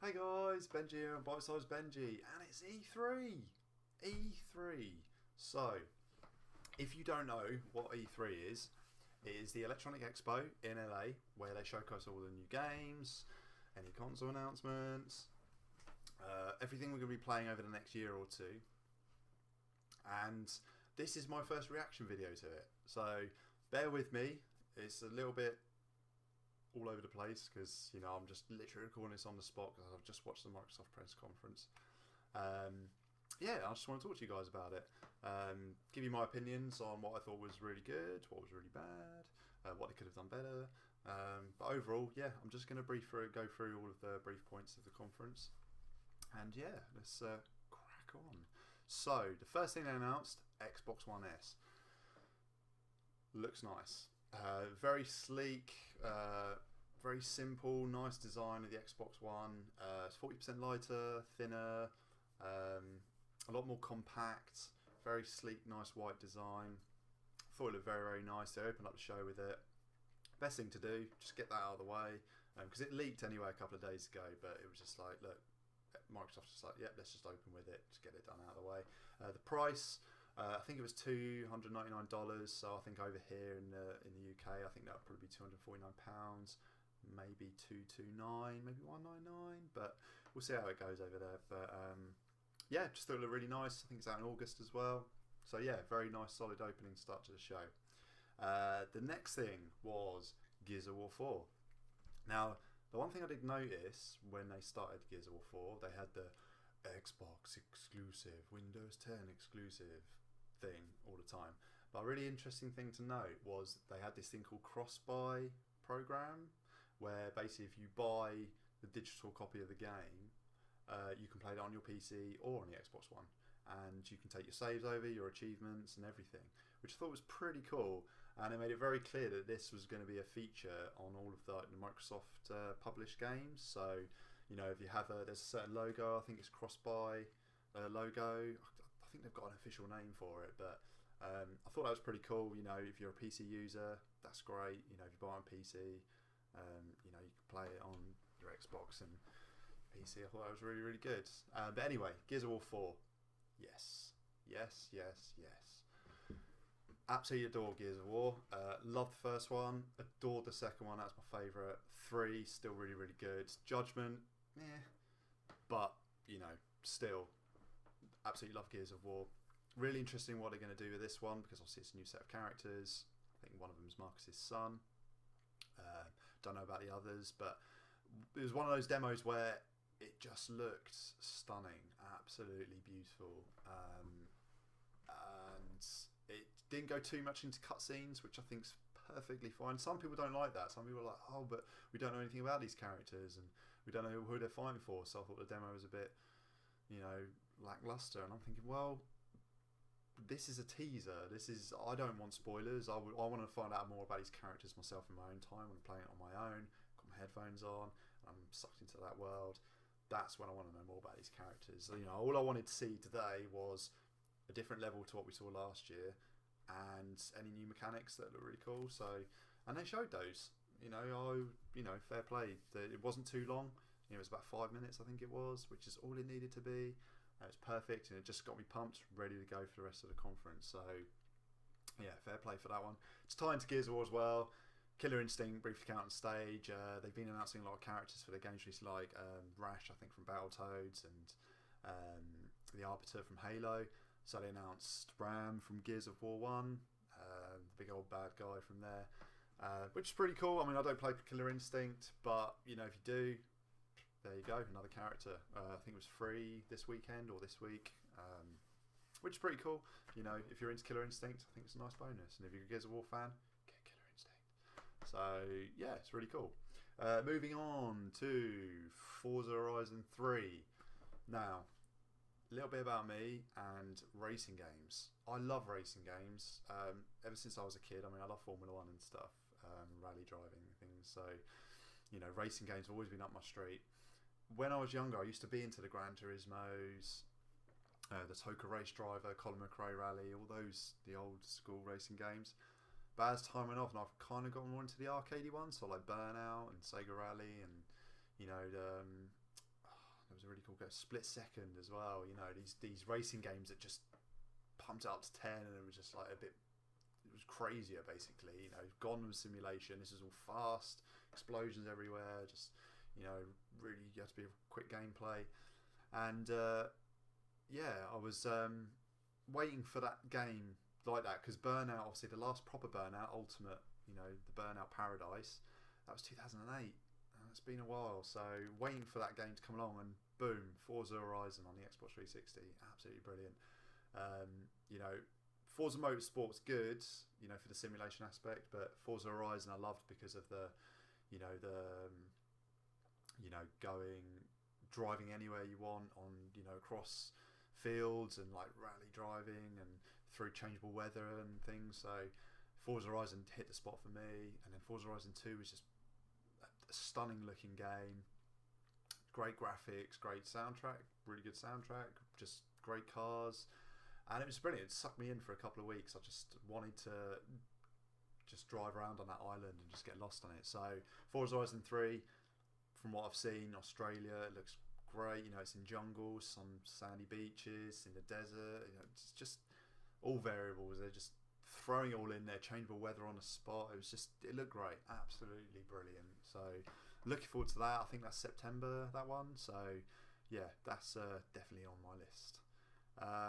Hey guys, Benjy here on Bite Size Benjy, and it's E3! E3! So, if you don't know what E3 is, it is the Electronic Expo in LA, where they showcase all the new games, any console announcements, everything we're going to be playing over the next year or two. And this is my first reaction video to it, so bear with me. It's a little bit all over the place because I'm just literally recording this on the spot because I've just watched the Microsoft press conference. Yeah, I just want to talk to you guys about it. Give you my opinions on what I thought was really good, what was really bad, what they could have done better. But overall, yeah, I'm just going to go through all of the brief points of the conference. And yeah, let's crack on. So, the first thing they announced, Xbox One S. Looks nice. Very sleek, very simple, nice design of the Xbox One. It's 40% lighter, thinner, a lot more compact, very sleek, nice white design. Thought it looked very, very nice. They opened up the show with it. Best thing to do, just get that out of the way, because it leaked anyway a couple of days ago, but it was just like, look, Microsoft's just like, yep, let's just open with it, just get it done out of the way. The price, I think it was $299, so I think over here in the UK, I think that would probably be £249, maybe $229, maybe $199, but we'll see how it goes over there. But yeah, just thought it looked really nice. I think it's out in August as well. So yeah, very nice, solid opening start to the show. The next thing was Gears of War 4. Now, the one thing I did notice when they started Gears of War 4, they had the Xbox exclusive, Windows 10 exclusive thing all the time. But a really interesting thing to note was they had this thing called cross-buy program, where basically if you buy the digital copy of the game, you can play it on your PC or on the Xbox One, and you can take your saves over, your achievements and everything, which I thought was pretty cool. And it made it very clear that this was going to be a feature on all of the Microsoft published games. So if you have there's a certain logo, I think it's cross-buy logo, I think they've got an official name for it, but I thought that was pretty cool. If you're a PC user, that's great. If you buy it on PC, you can play it on your Xbox and PC. I thought that was really, really good. But anyway, Gears of War 4. Yes. Yes, yes, yes. Absolutely adore Gears of War. Loved the first one. Adored the second one. That's my favourite. 3, still really, really good. Judgment, but, still, absolutely love Gears of War. Really interesting what they're going to do with this one, because obviously it's a new set of characters. I think one of them is Marcus's son. Don't know about the others, but it was one of those demos where it just looked stunning, absolutely beautiful, and it didn't go too much into cutscenes, which I think is perfectly fine. Some people don't like that. Some people are like, oh, but we don't know anything about these characters and we don't know who they're fighting for. So I thought the demo was a bit, lackluster. And I'm thinking, well, this is a teaser. I don't want spoilers. I want to find out more about these characters myself in my own time. When I'm playing it on my own, got my headphones on, and I'm sucked into that world. That's when I want to know more about these characters. All I wanted to see today was a different level to what we saw last year, and any new mechanics that look really cool. So, and they showed those. Fair play. It wasn't too long. It was about 5 minutes, I think it was, which is all it needed to be. And it's perfect, and it just got me pumped, ready to go for the rest of the conference. So, yeah, fair play for that one. It's tied into Gears of War as well. Killer Instinct briefly came out on stage. They've been announcing a lot of characters for their games recently, like Rash, I think, from Battletoads, and the Arbiter from Halo. So they announced Ram from Gears of War 1, the big old bad guy from there, which is pretty cool. I mean, I don't play Killer Instinct, but, if you do, there you go, another character. I think it was free this weekend or this week, which is pretty cool. If you're into Killer Instinct, I think it's a nice bonus. And if you're a Gears of War fan, get Killer Instinct. So, yeah, it's really cool. Moving on to Forza Horizon 3. Now, a little bit about me and racing games. I love racing games. Ever since I was a kid, I love Formula 1 and stuff, rally driving and things. So, racing games have always been up my street. When I was younger, I used to be into the Gran Turismos, the Toka Race Driver, Colin McRae Rally, all those, the old school racing games. But as time went off, and I've kind of got more into the arcadey ones, so like Burnout and Sega Rally, and called, Split Second as well. You know, these racing games that just pumped it up to 10, and it was just like it was crazier basically. You know, Gone simulation. This is all fast, explosions everywhere. Just, you know, really you have to be a quick gameplay, and yeah, I was waiting for that game like that, because Burnout, obviously the last proper Burnout, Ultimate, you know, the Burnout Paradise, that was 2008. It's been a while, so waiting for that game to come along, and boom, Forza Horizon on the Xbox 360, absolutely brilliant. You know, Forza Motorsport's good, you know, for the simulation aspect, but Forza Horizon I loved because of the, you know, driving anywhere you want on, you know, across fields and like rally driving and through changeable weather and things. So Forza Horizon hit the spot for me, and then Forza Horizon 2 was just a stunning looking game, great graphics, great soundtrack, really good soundtrack, just great cars, and it was brilliant. It sucked me in for a couple of weeks. I just wanted to just drive around on that island and just get lost on it. So Forza Horizon 3, from what I've seen, Australia, it looks great. You know, it's in jungles, some sandy beaches, in the desert. You know, it's just all variables. They're just throwing it all in there, changeable weather on the spot. It looked great, absolutely brilliant. So looking forward to that. I think that's September, that one. So yeah, that's definitely on my list.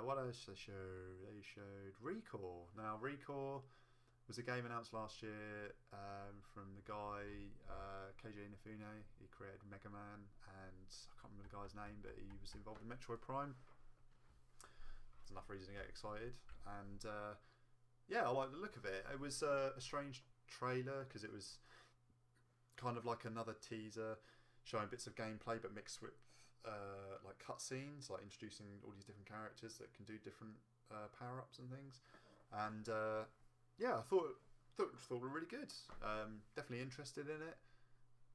What else they showed? They showed Recore. Now Recore was a game announced last year from the guy KJ Inafune. He created Mega Man, and I can't remember the guy's name, but he was involved in Metroid Prime. There's enough reason to get excited, and yeah, I like the look of it. It was a strange trailer because it was kind of like another teaser showing bits of gameplay but mixed with like cutscenes, like introducing all these different characters that can do different power-ups and things. And yeah, I thought it were really good. Definitely interested in it.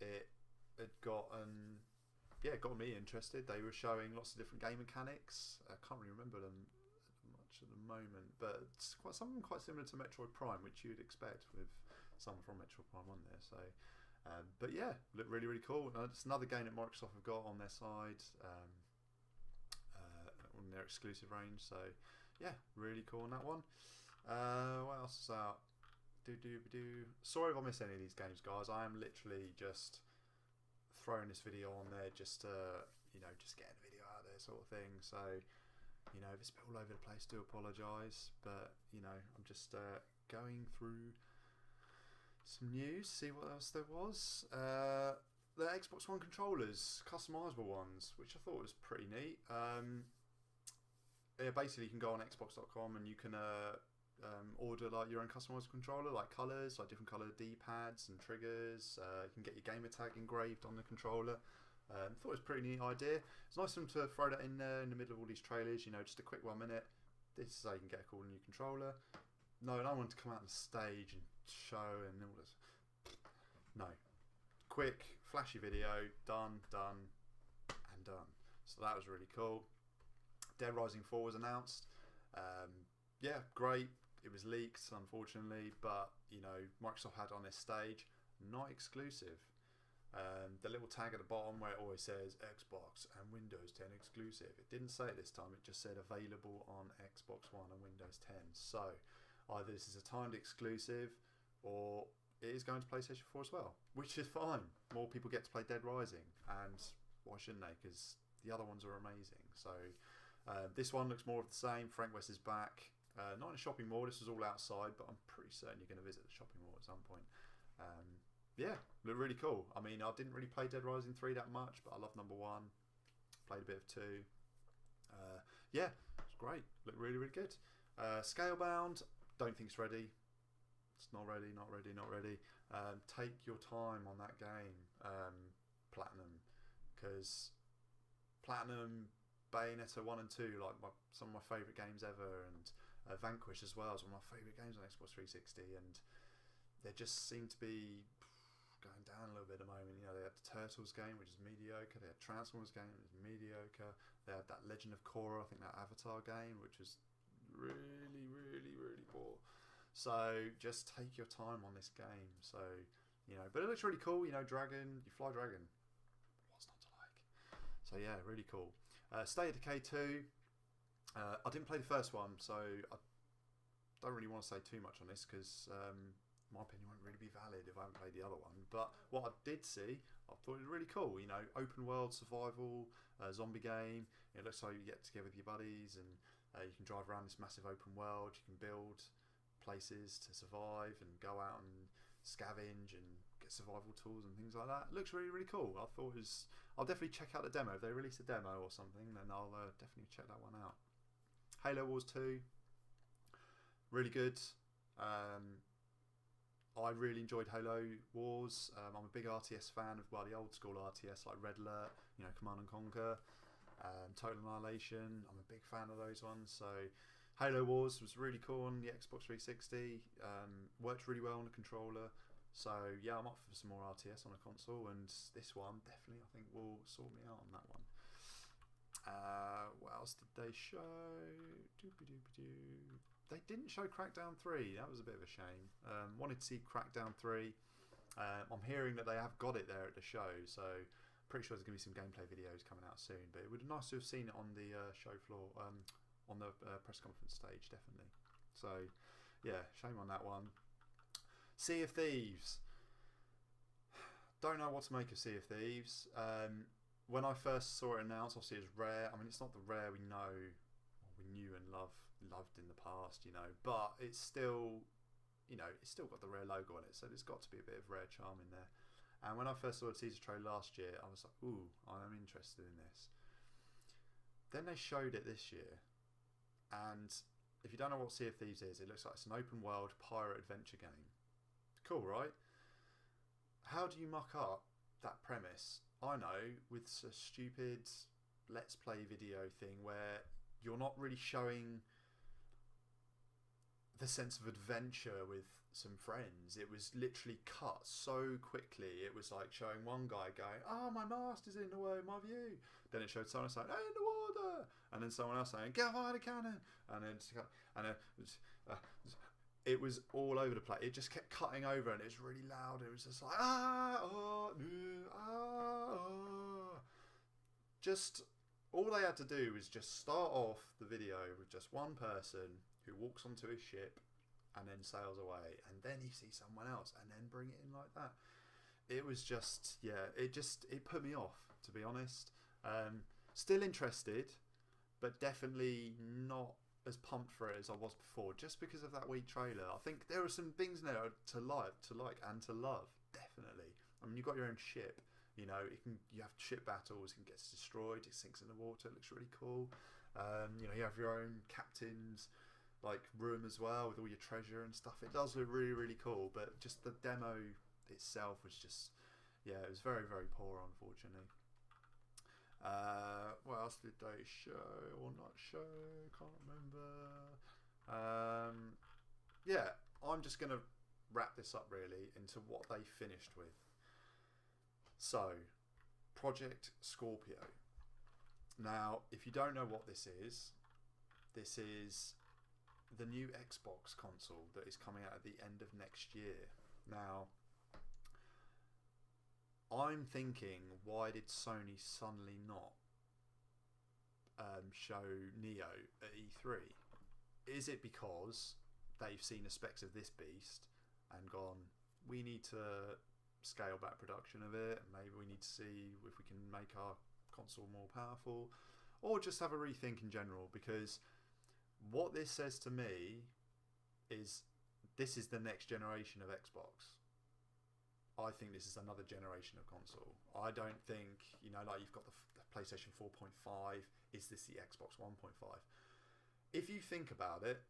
It got me interested. They were showing lots of different game mechanics. I can't really remember them much at the moment, but it's something quite similar to Metroid Prime, which you'd expect with someone from Metroid Prime on there. So, but yeah, looked really, really cool. It's another game that Microsoft have got on their side, on their exclusive range. So, yeah, really cool on that one. What else is out? Sorry if I miss any of these games, guys. I am literally just throwing this video on there just to, you know, just getting a video out there sort of thing. So, you know, if it's a bit all over the place, do apologise. But, you know, I'm just going through some news, see what else there was. The Xbox One controllers, customisable ones, which I thought was pretty neat. Yeah, basically you can go on xbox.com and you can order like your own customized controller, like colours, like different colour D-pads and triggers. You can get your gamer tag engraved on the controller. Thought it was a pretty neat idea. It's nice of them to throw that in there in the middle of all these trailers, you know, just a quick 1 minute. This is how you can get a cool new controller. No, I don't want to come out on the stage and show and all this. No. Quick, flashy video, done, and done. So that was really cool. Dead Rising 4 was announced. Yeah, great. It was leaked, unfortunately, but, you know, Microsoft had on this stage, not exclusive. The little tag at the bottom where it always says Xbox and Windows 10 exclusive. It didn't say it this time, it just said available on Xbox One and Windows 10. So, either this is a timed exclusive, or it is going to PlayStation 4 as well, which is fine. More people get to play Dead Rising, and why shouldn't they? Because the other ones are amazing. So, this one looks more of the same. Frank West is back. Not in a shopping mall, this was all outside, but I'm pretty certain you're going to visit the shopping mall at some point. Yeah, looked really cool. I mean, I didn't really play Dead Rising 3 that much, but I love number 1. Played a bit of 2. Yeah, it's great. Looked really, really good. Scalebound, don't think it's ready. It's not ready. Take your time on that game, Platinum, because Platinum, Bayonetta 1 and 2, like some of my favourite games ever, and Vanquish as well is one of my favourite games on Xbox 360, and they just seem to be going down a little bit at the moment. You know, they had the Turtles game, which is mediocre. They had Transformers game, which is mediocre. They had that Legend of Korra, I think that Avatar game, which was really, really, really poor. So just take your time on this game. So, you know, but it looks really cool. You know, dragon, you fly dragon. What's not to like? So yeah, really cool. State of Decay 2. I didn't play the first one, so I don't really want to say too much on this because my opinion won't really be valid if I haven't played the other one. But what I did see, I thought it was really cool. You know, open world survival, zombie game. It looks like you get together with your buddies and you can drive around this massive open world. You can build places to survive and go out and scavenge and get survival tools and things like that. It looks really, really cool. I thought it was. I'll definitely check out the demo. If they release a demo or something, then I'll definitely check that one out. Halo Wars 2, really good. I really enjoyed Halo Wars. I'm a big RTS fan of the old school RTS like Red Alert, you know, Command and Conquer, Total Annihilation. I'm a big fan of those ones. So Halo Wars was really cool on the Xbox 360. Worked really well on the controller. So yeah, I'm up for some more RTS on a console, and this one definitely I think will sort me out on that one. What else did they show? They didn't show Crackdown 3. That was a bit of a shame. Wanted to see Crackdown 3. I'm hearing that they have got it there at the show, so pretty sure there's going to be some gameplay videos coming out soon. But it would be nice to have seen it on the show floor, on the press conference stage, definitely. So yeah, shame on that one. Sea of Thieves. Don't know what to make of Sea of Thieves. When I first saw it announced, obviously it's rare. I mean, it's not the rare we know, or we knew and loved in the past, you know. But it's still, you know, it's still got the rare logo on it, so there's got to be a bit of rare charm in there. And when I first saw the teaser trailer last year, I was like, ooh, I am interested in this. Then they showed it this year, and if you don't know what Sea of Thieves is, it looks like it's an open world pirate adventure game. Cool, right? How do you muck up that premise? I know, with a stupid let's play video thing where you're not really showing the sense of adventure with some friends. It was literally cut so quickly. It was like showing one guy going, "Oh, my mast is in the way of my view." Then it showed someone saying, "Hey, in the water," and then someone else saying, "Get fire the cannon," and then it was all over the place. It just kept cutting over, and it was really loud. It was just like just all they had to do was just start off the video with just one person who walks onto his ship and then sails away, and then you see someone else, and then bring it in like that. It was just, yeah, it put me off, to be honest. Still interested, but definitely not as pumped for it as I was before, just because of that weak trailer. I think there are some things in there to like and to love, definitely. I mean, you've got your own ship, you know, you have ship battles, it gets destroyed, it sinks in the water, it looks really cool. You know, you have your own captain's like room as well with all your treasure and stuff. It does look really, really cool, but just the demo itself was just, yeah, it was very, very poor, unfortunately. What else did they show or not show? Can't remember. Yeah, I'm just going to wrap this up really into what they finished with. So, Project Scorpio. Now, if you don't know what this is the new Xbox console that is coming out at the end of next year. Now, I'm thinking, why did Sony suddenly not show Neo at E3? Is it because they've seen the specs of this beast and gone, we need to scale back production of it, and maybe we need to see if we can make our console more powerful, or just have a rethink in general? Because what this says to me is this is the next generation of Xbox. I think this is another generation of console. I don't think, you know, like you've got the PlayStation 4.5. Is this the Xbox 1.5? If you think about it,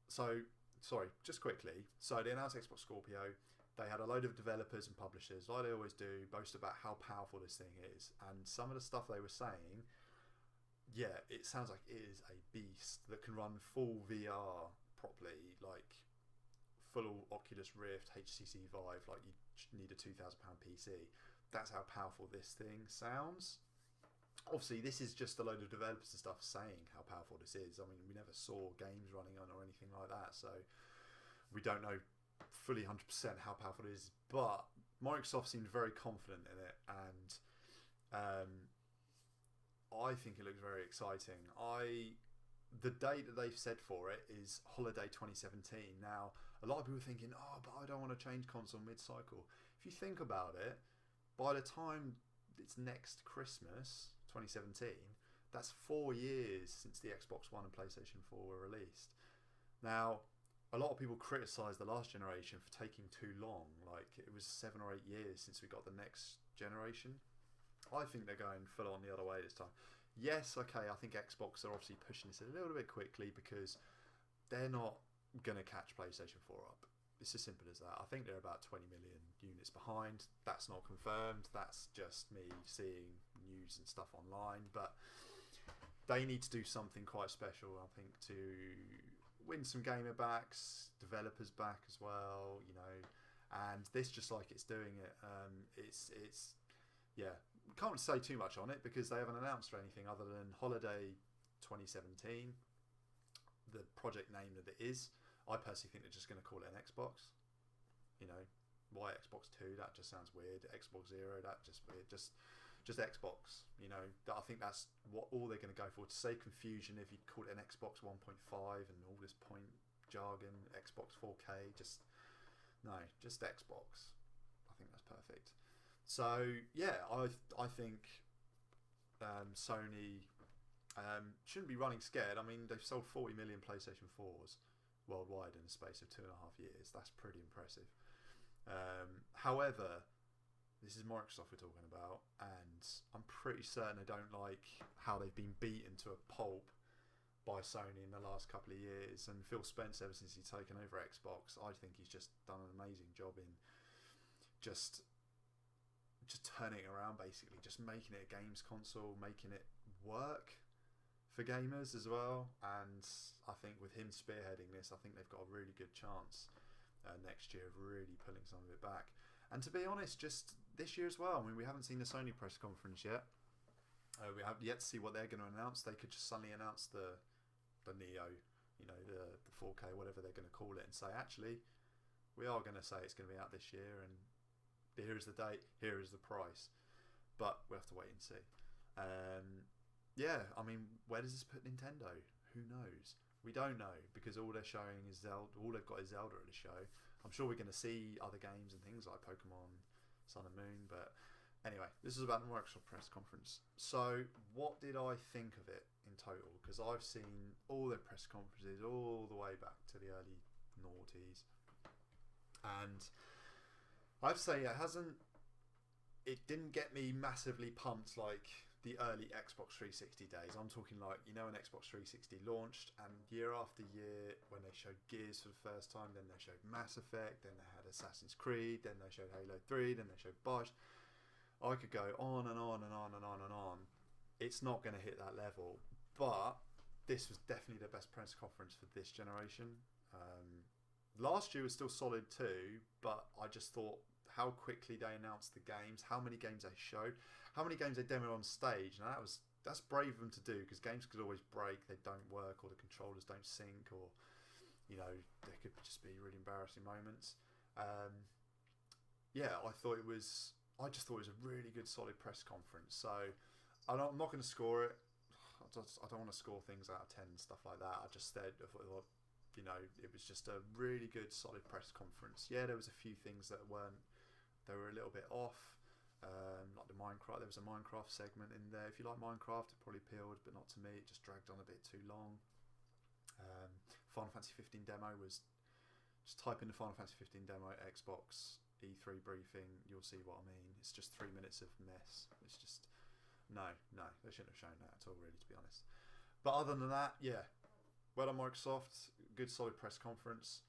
so, sorry, just quickly. So they announced Xbox Scorpio. They had a load of developers and publishers, like they always do, boast about how powerful this thing is. And some of the stuff they were saying, yeah, it sounds like it is a beast that can run full VR properly, like full Oculus Rift, HTC Vive, like you need a £2,000 PC. That's how powerful this thing sounds. Obviously, this is just a load of developers and stuff saying how powerful this is. I mean, we never saw games running on or anything like that, so we don't know fully 100% how powerful it is. But Microsoft seemed very confident in it, and I think it looks very exciting. The date that they've said for it is holiday 2017. Now, a lot of people are thinking, oh, but I don't want to change console mid-cycle. If you think about it, by the time it's next Christmas, 2017, that's 4 years since the Xbox One and PlayStation 4 were released. Now, a lot of people criticise the last generation for taking too long. Like, it was 7 or 8 years since we got the next generation. I think they're going full on the other way this time. Yes, okay, I think Xbox are obviously pushing this a little bit quickly because they're not going to catch PlayStation 4 up. It's as simple as that. I think they're about 20 million units behind. That's not confirmed. That's just me seeing news and stuff online. But they need to do something quite special, I think, to win some gamer backs, developers back as well, you know. And this, just like it's doing it, yeah, can't say too much on it because they haven't announced or anything other than Holiday 2017, the project name that it is. I personally think they're just going to call it an Xbox. You know, why Xbox 2? That just sounds weird. Xbox Zero, that just weird. Just Xbox. You know, I think that's what all they're going to go for. To save confusion, if you call it an Xbox 1.5 and all this point jargon, Xbox 4K, just Xbox. I think that's perfect. So yeah, I think Sony shouldn't be running scared. I mean, they've sold 40 million PlayStation 4s worldwide in the space of 2.5 years. That's pretty impressive. However, this is Microsoft we're talking about, and I'm pretty certain they don't like how they've been beaten to a pulp by Sony in the last couple of years. And Phil Spencer, ever since he's taken over Xbox, I think he's just done an amazing job in just turning it around, basically, just making it a games console, making it work for gamers as well. And I think with him spearheading this, I think they've got a really good chance next year of really pulling some of it back. And to be honest, just this year as well, I mean, we haven't seen the Sony press conference yet. We have yet to see what they're going to announce. They could just suddenly announce the Neo, you know, the 4K, whatever they're going to call it, and say, actually, we are going to say it's going to be out this year, and here is the date, here is the price. But we'll have to wait and see. Yeah, I mean, where does this put Nintendo? Who knows? We don't know, because all they're showing is Zelda. All they've got is Zelda at the show. I'm sure we're going to see other games and things like Pokemon Sun and Moon, but anyway, this is about the Microsoft press conference. So what did I think of it in total? Because I've seen all their press conferences all the way back to the early noughties, and I have to say it didn't get me massively pumped like the early Xbox 360 days. I'm talking like, you know, when Xbox 360 launched, and year after year, when they showed Gears for the first time, then they showed Mass Effect, then they had Assassin's Creed, then they showed Halo 3, then they showed Bosch. I could go on and on and on and on and on. It's not going to hit that level, but this was definitely the best press conference for this generation. Last year was still solid too, but I just thought how quickly they announced the games, how many games they showed, how many games they demoed on stage. Now that's brave of them to do, because games could always break, they don't work, or the controllers don't sync, or, you know, there could just be really embarrassing moments. Yeah, I just thought it was a really good, solid press conference. So I'm not going to score it. I don't want to score things out of 10 and stuff like that. I thought, you know, it was just a really good, solid press conference. Yeah, there was a few things that were a little bit off, like the Minecraft. There was a Minecraft segment in there. If you like Minecraft, it probably appealed, but not to me. It just dragged on a bit too long. Final Fantasy 15 demo was, just type in the Final Fantasy 15 demo Xbox E3 briefing, you'll see what I mean. It's just 3 minutes of mess. It's just no, they shouldn't have shown that at all, really, to be honest. But other than that, yeah, well done Microsoft. Good, solid press conference.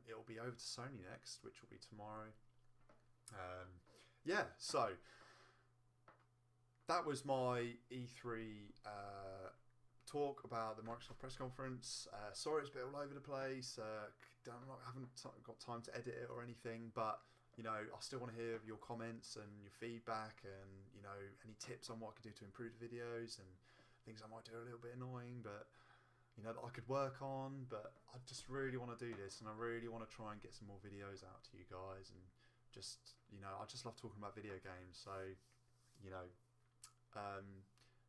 It'll be over to Sony next, which will be tomorrow. Yeah, so that was my E3 talk about the Microsoft press conference. Sorry it's a bit all over the place. Haven't got time to edit it or anything, but you know, I still want to hear your comments and your feedback, and you know, any tips on what I could do to improve the videos, and things I might do a little bit annoying, but you know, that I could work on. But I just really want to do this, and I really want to try and get some more videos out to you guys, and just, you know, I just love talking about video games. So, you know,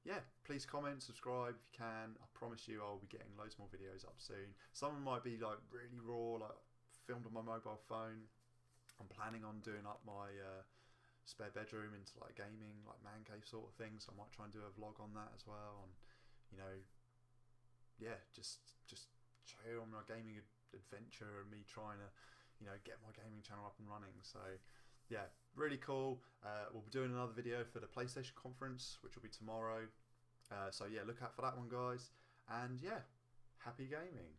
yeah, please comment, subscribe if you can. I promise you I'll be getting loads more videos up soon. Some of them might be like really raw, like filmed on my mobile phone. I'm planning on doing up my spare bedroom into like gaming, like man cave sort of thing, so I might try and do a vlog on that as well. And you know, yeah, just show you on my gaming adventure and me trying to, you know, get my gaming channel up and running. So yeah, really cool. We'll be doing another video for the PlayStation conference, which will be tomorrow. So yeah, look out for that one, guys. And yeah, happy gaming.